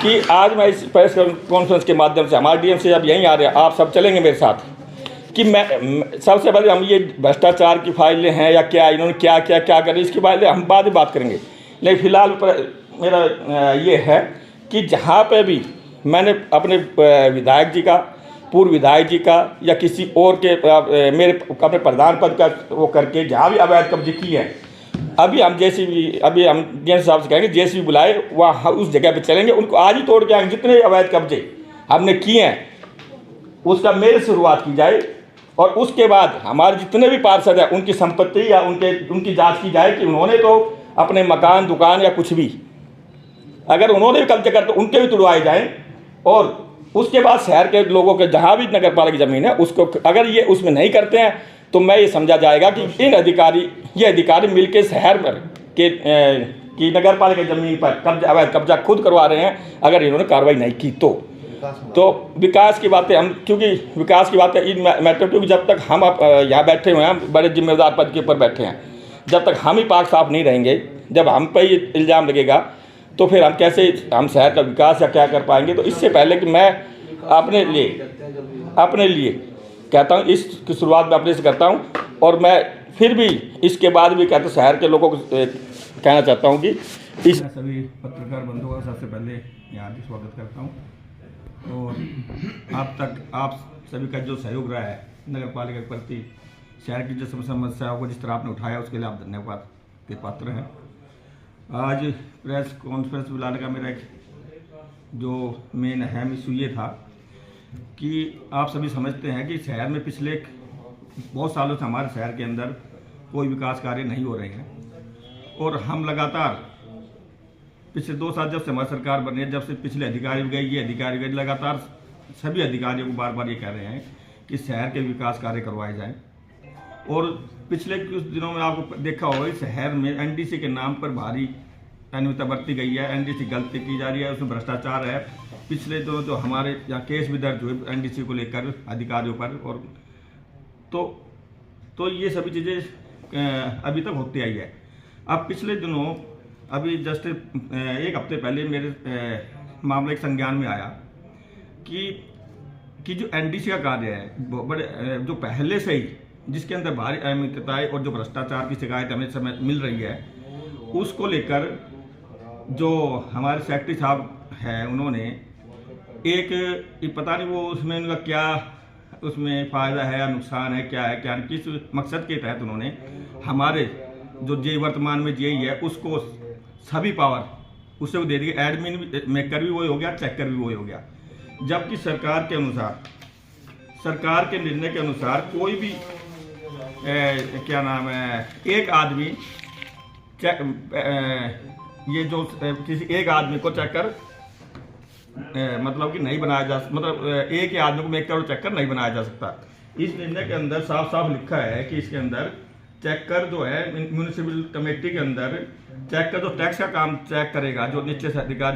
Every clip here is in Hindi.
कि आज मैं इस प्रेस कॉन्फ्रेंस के माध्यम से हमारे डीएम से अब यहीं आ रहे हैं, आप सब चलेंगे मेरे साथ, कि मैं सबसे पहले हम ये भ्रष्टाचार की फाइलें हैं या क्या, इन्होंने क्या क्या क्या करें, इसके बारे में हम बाद में बात करेंगे। लेकिन फिलहाल मेरा ये है कि जहाँ पे भी मैंने अपने विधायक जी का, पूर्व विधायक जी का या किसी और के मेरे अपने प्रधान पद का वो करके जहाँ भी अवैध कब्जे की है, अभी हम अभी हम डीएम साहब से कहेंगे जेसीबी बुलाए, वहाँ उस जगह पे चलेंगे, उनको आज ही तोड़ के आएंगे। जितने अवैध कब्जे हमने किए हैं उसका मेरे शुरुआत की जाए, और उसके बाद हमारे जितने भी पार्षद हैं उनकी संपत्ति या उनकी जांच की जाए कि उन्होंने तो अपने मकान, दुकान या कुछ भी अगर उन्होंने भी कब्जे कर तो उनके भी तुड़वाए जाएँ। और उसके बाद शहर के लोगों के जहाँ भी नगर पालिका की ज़मीन है उसको अगर ये उसमें नहीं करते हैं तो मैं ये समझा जाएगा कि ये अधिकारी मिलके शहर पर की नगर पालिका ज़मीन पर अवैध कब्जा खुद करवा रहे हैं, अगर इन्होंने कार्रवाई नहीं की तो विकास की बातें हम, क्योंकि विकास की बातें इन मैटर, क्योंकि जब तक हम यहाँ बैठे हुए हैं बड़े जिम्मेदार पद के ऊपर बैठे हैं, जब तक हम ही पाक साफ नहीं रहेंगे, जब हम पे ये इल्ज़ाम लगेगा तो फिर हम कैसे हम शहर का विकास या क्या कर पाएंगे। तो इससे पहले कि मैं अपने लिए कहता हूँ, इसकी शुरुआत मैं अपने से करता हूँ, और मैं फिर भी इसके बाद भी कहता हूँ शहर के लोगों को कहना चाहता हूँ कि इस सभी पत्रकार बंधुओं का सबसे पहले यहाँ भी स्वागत करता हूँ, और आप सभी का जो सहयोग रहा है नगर पालिका के प्रति, शहर की जो समस्याओं को जिस तरह आपने उठाया उसके लिए आप धन्यवाद के पात्र हैं। आज प्रेस कॉन्फ्रेंस बुलाने का मेरा एक जो मेन अहम इशू ये था कि आप सभी समझते हैं कि शहर में पिछले बहुत सालों से हमारे शहर के अंदर कोई विकास कार्य नहीं हो रहे हैं, और हम लगातार पिछले 2 साल जब से हमारी सरकार बनी है, जब से पिछले अधिकारी गए, ये अधिकारी गए, लगातार सभी अधिकारियों को बार बार ये कह रहे हैं कि शहर के विकास कार्य करवाए जाएं। और पिछले कुछ दिनों में आपको देखा होगा शहर में एनडीसी के नाम पर भारी अनियमितता बरती गई है, एनडीसी गलती की जा रही है, उसमें भ्रष्टाचार है। पिछले जो हमारे यहाँ केस भी दर्ज हुए एनडीसी को लेकर अधिकारियों पर, और तो ये सभी चीज़ें अभी तक होती आई है। अब पिछले दिनों अभी जस्ट 1 हफ्ते पहले मेरे मामले एक संज्ञान में आया कि जो एनडीसी का कार्य है बड़े जो पहले से ही जिसके अंदर भारी अनियमितताएं और जो भ्रष्टाचार की शिकायत हमें समय मिल रही है, उसको लेकर जो हमारे सेक्रेटरी साहब हैं उन्होंने एक पता नहीं वो उसमें उनका क्या उसमें फ़ायदा है या नुकसान है, क्या है क्या, किस मकसद के तहत उन्होंने हमारे जो जे वर्तमान में जेई है उसको सभी पावर उससे वो दे दी। एडमिन मेकर भी वही हो गया, चेकर भी वही हो गया, जबकि सरकार के अनुसार, सरकार के निर्णय के अनुसार कोई भी क्या नाम है एक आदमी ये जो किसी एक आदमी को चेकर मतलब कि नहीं बनाया जा, मतलब एक ही आदमी को मेक कर चेकर नहीं बनाया जा सकता। इस निर्णय के अंदर साफ साफ लिखा है कि इसके अंदर चेकर जो है म्यूनिसिपल कमेटी के अंदर चेकर जो टैक्स का काम चेक करेगा, जो नीचे से अधिकार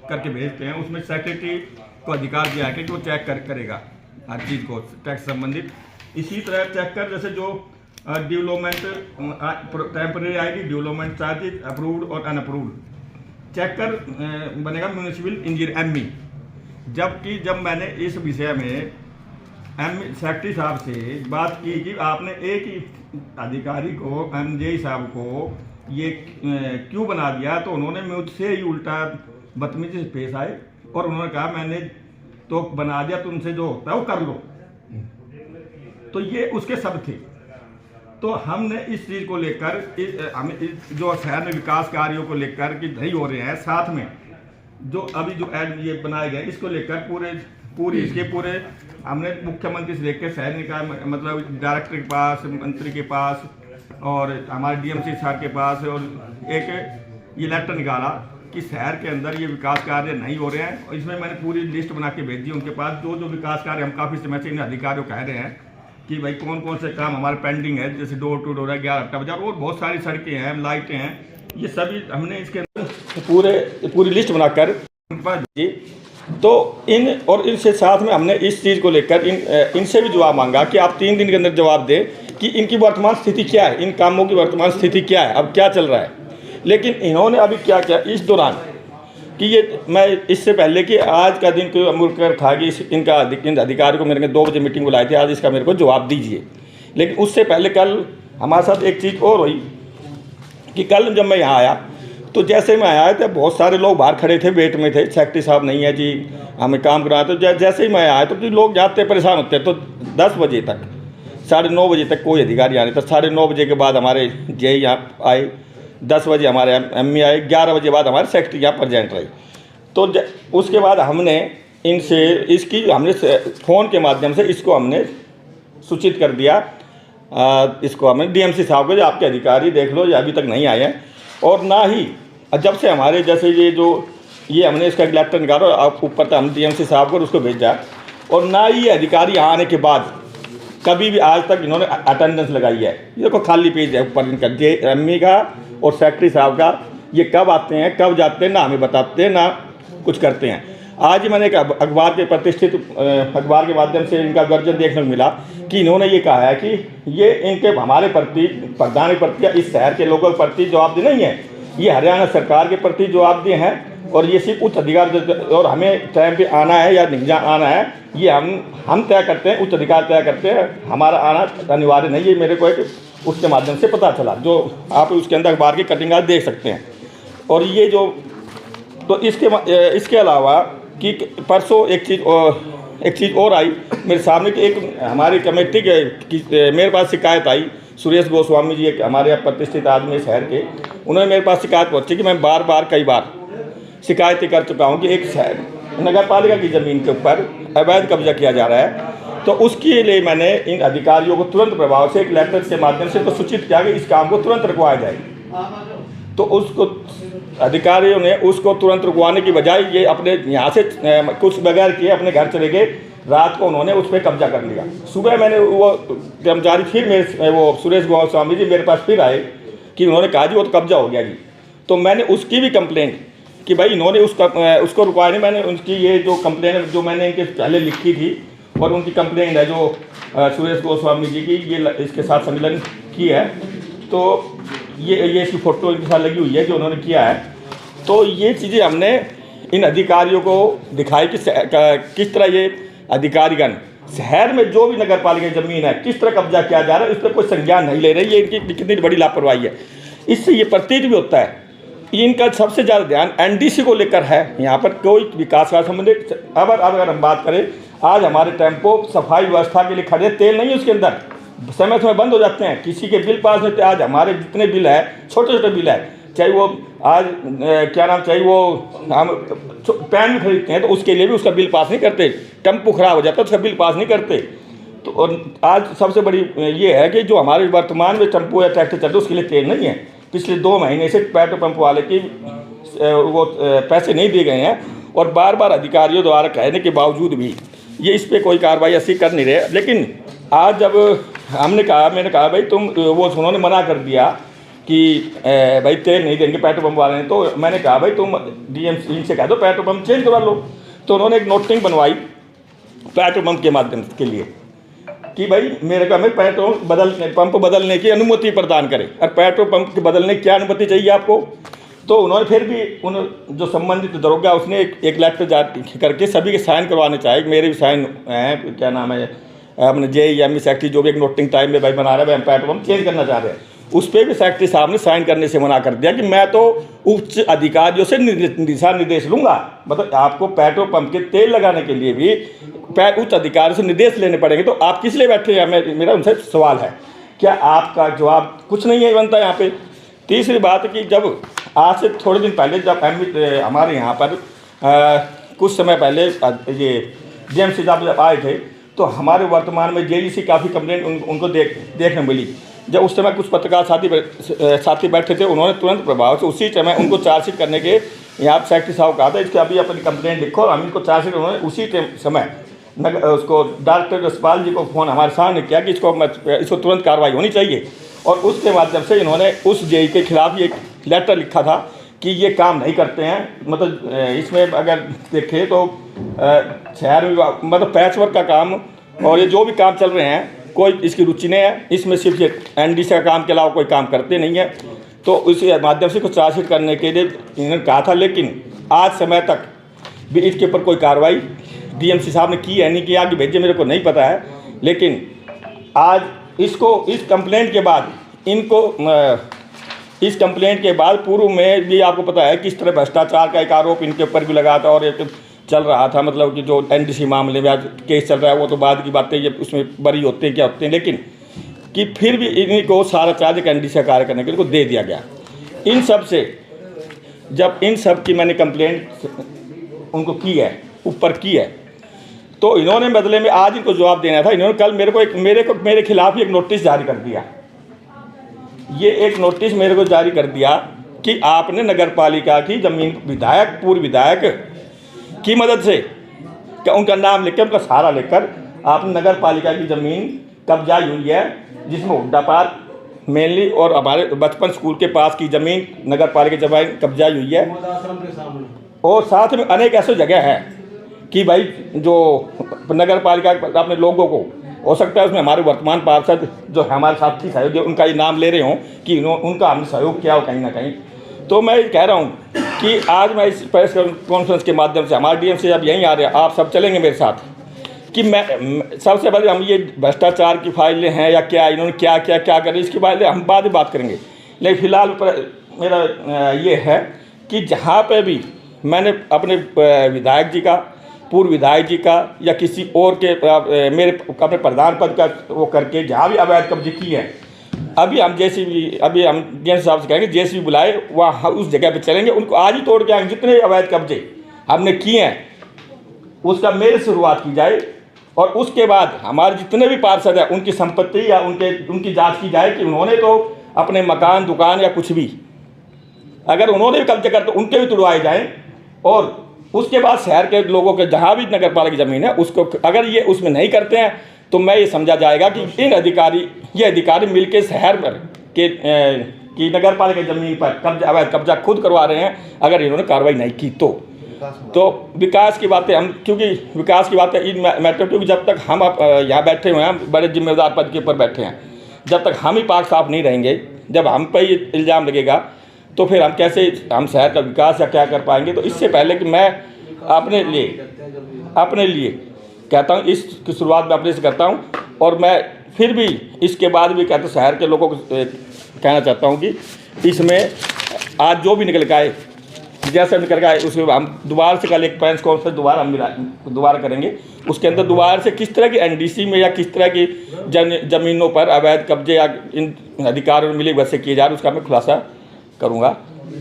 करके भेजते हैं, उसमें सेक्रेटरी को अधिकार दिया है कि वो चेक करेगा हर चीज़ को टैक्स संबंधित। इसी तरह चेकर जैसे जो डेवलपमेंट टेम्परेरी आएगी, डेवलपमेंट चार्जेज अप्रूव्ड और अनअप्रूव्ड, चेकर बनेगा म्यूनिसिपल इंजीनियर एमई। जबकि जब मैंने इस विषय में सेक्रेटरी साहब से बात की कि आपने एक ही अधिकारी को एमजे साहब को ये क्यों बना दिया, तो उन्होंने मुझसे ही उल्टा बदतमीजी से पेश आए और उन्होंने कहा मैंने तो बना दिया, तुमसे जो होता है वो कर लो। तो ये उसके सब थे। तो हमने इस चीज़ को लेकर जो शहर में विकास कार्यों को लेकर कि नहीं हो रहे हैं, साथ में जो अभी जो ये बनाए गए इसको लेकर पूरे हमने मुख्यमंत्री से लेकर शहर निकाय मतलब डायरेक्टर के पास, मंत्री के पास और हमारे डीएमसी सर के पास, और एक ये लेटर निकाला कि शहर के अंदर ये विकास कार्य नहीं हो रहे हैं। और इसमें मैंने पूरी लिस्ट बना के भेज दी उनके पास, जो विकास कार्य हम काफ़ी समय से इन अधिकारियों कह रहे हैं कि भाई कौन कौन से काम हमारे पेंडिंग है, जैसे डोर टू डोर है, 11 बाजार और बहुत सारी सड़कें हैं, लाइटें हैं, ये सभी हमने इसके पूरी लिस्ट बनाकर दी। तो इनसे साथ में हमने इस चीज़ को लेकर इनसे भी जवाब मांगा कि आप 3 दिन के अंदर जवाब दें कि इनकी वर्तमान स्थिति क्या है, इन कामों की वर्तमान स्थिति क्या है, अब क्या चल रहा है। लेकिन इन्होंने अभी क्या किया इस दौरान कि ये मैं इससे पहले कि आज का दिन कोई मुड़कर था कि इन अधिकारी को मेरे 2 बजे मीटिंग बुलाई थी, आज इसका मेरे को जवाब दीजिए। लेकिन उससे पहले कल हमारे साथ एक चीज़ और हुई कि कल जब मैं यहाँ आया तो जैसे मैं आया तो बहुत सारे लोग बाहर खड़े थे, वेट में थे, सेक्रेटरी साहब नहीं है जी, हमें काम कराया। तो जैसे ही मैं आया तो लोग जाते परेशान होते हैं। तो 10 बजे तक 9:30 बजे तक कोई अधिकारी आ नहीं था। 9:30 बजे के बाद हमारे जे यहाँ आए, 10 बजे हमारे एमई आए, 11 बजे बाद हमारे सेक्रेटरी यहाँ प्रेजेंट रही। तो उसके बाद हमने इनसे हमने फ़ोन के माध्यम से इसको हमने सूचित कर दिया, इसको हमने डीएमसी साहब को, जो आपके अधिकारी देख लो, ये अभी तक नहीं आए हैं। और ना ही जब से हमारे जैसे ये हमने इसका एक लेटर निकाला आप ऊपर तक हम डीएमसी साहब को उसको भेजा, और ना ही ये अधिकारी यहाँ आने के बाद कभी भी आज तक इन्होंने अटेंडेंस लगाई है। ये देखो खाली पेज है ऊपर इनका, एमई का और सेक्रेटरी साहब का। ये कब आते हैं कब जाते हैं ना हमें बताते हैं ना कुछ करते हैं। आज ही मैंने एक अखबार के प्रतिष्ठित अखबार के माध्यम से इनका गर्जन देखने को मिला कि इन्होंने ये कहा है कि ये इनके हमारे प्रति प्रधान प्रति या इस शहर के लोगों के प्रति जवाबदेह नहीं है, ये हरियाणा सरकार के प्रति जवाबदेह हैं। और ये सिर्फ उच्च अधिकार और हमें टाइम पे आना है या नहीं आना है ये हम तय करते हैं, उच्च अधिकार तय करते हैं, हमारा आना अनिवार्य नहीं है। मेरे को एक उसके माध्यम से पता चला, जो आप उसके अंदर अखबार की कटिंग आज देख सकते हैं। और ये जो तो इसके अलावा कि परसों एक चीज़ और आई मेरे सामने कि एक हमारी कमेटी के मेरे पास शिकायत आई। सुरेश गोस्वामी जी एक हमारे यहाँ प्रतिष्ठित आदमी शहर के, उन्होंने मेरे पास शिकायत पहुँची कि मैं कई बार शिकायतें कर चुका हूँ कि एक शहर नगर पालिका की ज़मीन के ऊपर अवैध कब्जा किया जा रहा है। तो उसके लिए मैंने इन अधिकारियों को तुरंत प्रभाव से एक लेटर के माध्यम से तो सूचित किया कि इस काम को तुरंत रुकवाया जाए। तो उसको अधिकारियों ने उसको तुरंत रुकवाने की बजाय ये अपने यहाँ से कुछ बगैर किए अपने घर चले गए। रात को उन्होंने उस पर कब्जा कर लिया। सुबह मैंने वो कर्मचारी फिर मेरे वो सुरेश गोस्वामी जी मेरे पास फिर आए कि उन्होंने कहा जी वो तो कब्जा हो गया जी। तो मैंने उसकी भी कंप्लेंट कि भाई इन्होंने उसको रुकवाया नहीं। मैंने उनकी ये जो कंप्लेंट जो मैंने इनके पहले लिखी थी और उनकी कंप्लेंट है जो सुरेश गोस्वामी जी की, ये इसके साथ सम्मेलन की है। तो ये इसकी फ़ोटो इनके साथ लगी हुई है जो उन्होंने किया है। तो ये चीज़ें हमने इन अधिकारियों को दिखाई कि किस तरह ये अधिकारीगण शहर में जो भी नगर पालिका ज़मीन है किस तरह कब्जा किया जा रहा है, इस पर कोई संज्ञान नहीं ले रही है। इनकी कितनी बड़ी लापरवाही है। इससे ये प्रतीत भी होता है इनका सबसे ज़्यादा ध्यान एनडीसी को लेकर है। यहाँ पर कोई विकास का संबंधित अगर हम बात करें, आज हमारे टेम्पो सफाई व्यवस्था के लिए खड़े, तेल नहीं है उसके अंदर, समय समय बंद हो जाते हैं, किसी के बिल पास नहीं होते। आज हमारे जितने बिल है छोटे छोटे बिल है, चाहे वो आज क्या नाम चाहिए वो हम पैन भी खरीदते हैं तो उसके लिए भी उसका बिल पास नहीं करते। टेम्पो खराब हो जाता है उसका बिल पास नहीं करते। तो और आज सबसे बड़ी ये है कि जो हमारे वर्तमान में टेम्पो या ट्रैक्टर चलते उसके लिए तेल नहीं है। पिछले 2 महीने से पेट्रोल पंप वाले की वो पैसे नहीं दिए गए हैं और बार बार अधिकारियों द्वारा कहने के बावजूद भी ये इस पर कोई कार्रवाई ऐसी कर नहीं रहे। लेकिन आज जब मैंने कहा भाई तुम वो उन्होंने मना कर दिया कि भाई तेल नहीं देंगे पेट्रोल पंप वाले ने, तो मैंने कहा भाई तुम डीएमसी से कह दो पेट्रोल पंप चेंज करवा लो। तो उन्होंने एक नोटिंग बनवाई पेट्रोल पंप के माध्यम के लिए कि भाई मेरे को हमें पेट्रोल पंप बदलने की अनुमति प्रदान करें। और पेट्रोल पंप के बदलने की क्या अनुमति चाहिए आपको? तो उन्होंने फिर भी जो संबंधित दरोगा उसने एक लेटर जारी करके सभी के साइन करवाने चाहे। मेरे भी साइन हैं, क्या नाम है अपने जेईएमई सेक्रेटरी जो भी एक नोटिंग टाइम में भाई बना रहे हैं, हम पेट्रोल पंप चेंज करना चाह रहे हैं, उस पर भी सेक्रेटरी साहब ने साइन करने से मना कर दिया कि मैं तो उच्च अधिकारियों से दिशा निर्देश लूँगा। मतलब आपको पेट्रोल पंप के तेल लगाने के लिए भी उच्च अधिकारियों से निर्देश लेने पड़ेंगे, तो आप किस लिए बैठे हैं? मेरा उनसे सवाल है, क्या आपका जवाब कुछ नहीं है बनता यहाँ पे? तीसरी बात कि जब आज से थोड़े दिन पहले जब हमारे यहाँ पर कुछ समय पहले ये डीएमसी साहब जब आए थे तो हमारे वर्तमान में जेईसी काफ़ी कंप्लेंट उनको देखने मिली। जब उस समय कुछ पत्रकार साथी बैठे थे, उन्होंने तुरंत प्रभाव से उसी समय उनको चार्जशीट करने के यहाँ सेक्रेटरी साहब कहा था इसके अभी अपनी कंप्लेंट लिखो। हम इनको चार्जशीट उन्होंने उसी समय उसको डॉक्टर यशपाल जी को फ़ोन हमारे सामने किया कि इसको तुरंत कार्रवाई होनी चाहिए। और उसके माध्यम से इन्होंने उस जेई के खिलाफ ये लेटर लिखा था कि ये काम नहीं करते हैं। मतलब इसमें अगर देखें तो शहर में मतलब पैचवर्क का काम और ये जो भी काम चल रहे हैं कोई इसकी रुचि नहीं है। इसमें सिर्फ ये एनडीसी का काम के अलावा कोई काम करते नहीं है। तो उसी माध्यम से कुछ चार्जशीट करने के लिए इन्होंने कहा था, लेकिन आज समय तक भी इसके ऊपर कोई कार्रवाई डीएमसी साहब ने की है नहीं किया कि भेजे मेरे को नहीं पता है। लेकिन आज इसको इस कंप्लेंट के बाद इनको इस कंप्लेंट के बाद पूर्व में भी आपको पता है किस तरह भ्रष्टाचार का एक आरोप इनके ऊपर भी लगा था और एक चल रहा था, मतलब कि जो एनडीसी मामले में आज केस चल रहा है वो तो बाद की बातें, ये उसमें बरी होते हैं क्या होते हैं, लेकिन कि फिर भी इनको सारा चार्ज एक एनडीसी का कार्य करने के लिए इनको दे दिया गया। इन सब से जब इन सब की मैंने कंप्लेंट उनको की है, ऊपर की है, तो इन्होंने बदले में आज इनको जवाब देना था। इन्होंने कल मेरे खिलाफ ही एक नोटिस जारी कर दिया। ये एक नोटिस मेरे को जारी कर दिया कि आपने नगर पालिका की ज़मीन विधायक, पूर्व विधायक की मदद से उनका नाम लिखकर, उनका सहारा लेकर आपने नगर पालिका की ज़मीन कब्जा हुई है, जिसमें हुड्डा पार्क मेनली और हमारे बचपन स्कूल के पास की ज़मीन नगर पालिका ज़मीन कब्जा हुई है। और साथ में अनेक ऐसी जगह है कि भाई जो नगर पालिका अपने लोगों को, हो सकता है उसमें हमारे वर्तमान पार्षद जो हमारे साथी सहयोगी उनका ये नाम ले रहे हों कि उनका हमने सहयोग किया हो कहीं ना कहीं। तो मैं कह रहा हूँ कि आज मैं इस प्रेस कॉन्फ्रेंस के माध्यम से, हमारे डीएम से अब यहीं आ रहे हैं, आप सब चलेंगे मेरे साथ, कि मैं सबसे पहले हम ये भ्रष्टाचार की फाइलें हैं या क्या, इन्होंने क्या क्या क्या करें, इसके बारे में हम बाद में बात करेंगे। लेकिन फिलहाल मेरा ये है कि जहाँ पे भी मैंने अपने विधायक जी का, पूर्व विधायक जी का या किसी और के मेरे अपने प्रधान पद का वो करके जहाँ भी अवैध कब्जे की है, अभी हम डीएम साहब से कहेंगे जेसीबी बुलाए, वहाँ उस जगह पे चलेंगे, उनको आज ही तोड़ के आएंगे। जितने अवैध कब्जे हमने किए हैं उसका मेरे शुरुआत की जाए और उसके बाद हमारे जितने भी पार्षद हैं उनकी संपत्ति या उनकी जांच की जाए कि उन्होंने तो अपने मकान, दुकान या कुछ भी अगर उन्होंने भी कब्जे कर तो उनके भी तुड़वाए जाएँ। और उसके बाद शहर के लोगों के जहाँ भी नगर पालिका की ज़मीन है उसको अगर ये उसमें नहीं करते हैं तो मैं ये समझा जाएगा कि ये अधिकारी मिलके शहर पर की नगर पालिका की ज़मीन पर अवैध कब्जा खुद करवा रहे हैं अगर इन्होंने कार्रवाई नहीं की तो विकास की बातें हम, क्योंकि विकास की बातें इन मैटर, क्योंकि जब तक हम यहाँ बैठे हुए हैं बड़े जिम्मेदार पद के ऊपर बैठे हैं, जब तक हम ही पाक साफ नहीं रहेंगे, जब हम पर ही इल्ज़ाम लगेगा तो फिर हम कैसे हम शहर का विकास या क्या कर पाएंगे। तो इससे पहले कि मैं अपने लिए कहता हूँ, इसकी शुरुआत मैं अपने से करता हूँ और मैं फिर भी इसके बाद भी कहता हूँ शहर के लोगों को कहना चाहता हूँ कि इसमें आज जो भी निकल के आए, जैसे निकल के आए, उसमें हम दोबारा से कल एक प्रेस कॉन्फ्रेंस दोबारा करेंगे। उसके अंदर दोबारा से किस तरह की एनडीसी में या किस तरह की ज़मीनों पर अवैध कब्जे या इन अधिकारों मिली वजह से किए जा रहे उसका मैं खुलासा करूँगा।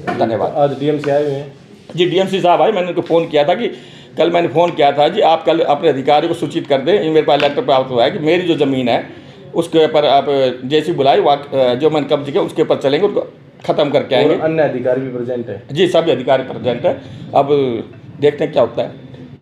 धन्यवाद। आज डीएमसी आए हुए हैं? जी, डीएमसी साहब आए, मैंने उनको फ़ोन किया था कि कल मैंने फ़ोन किया था जी आप कल अपने अधिकारी को सूचित कर दें, मेरे पास लेटर प्राप्त हुआ है कि मेरी जो ज़मीन है उसके ऊपर आप जैसी बुलाई वहाँ जो मैंने कब्जे किया उसके ऊपर चलेंगे, उसको ख़त्म करके आएंगे। अन्य अधिकारी भी प्रेजेंट है? जी, सभी अधिकारी प्रेजेंट है। अब देखते हैं क्या होता है।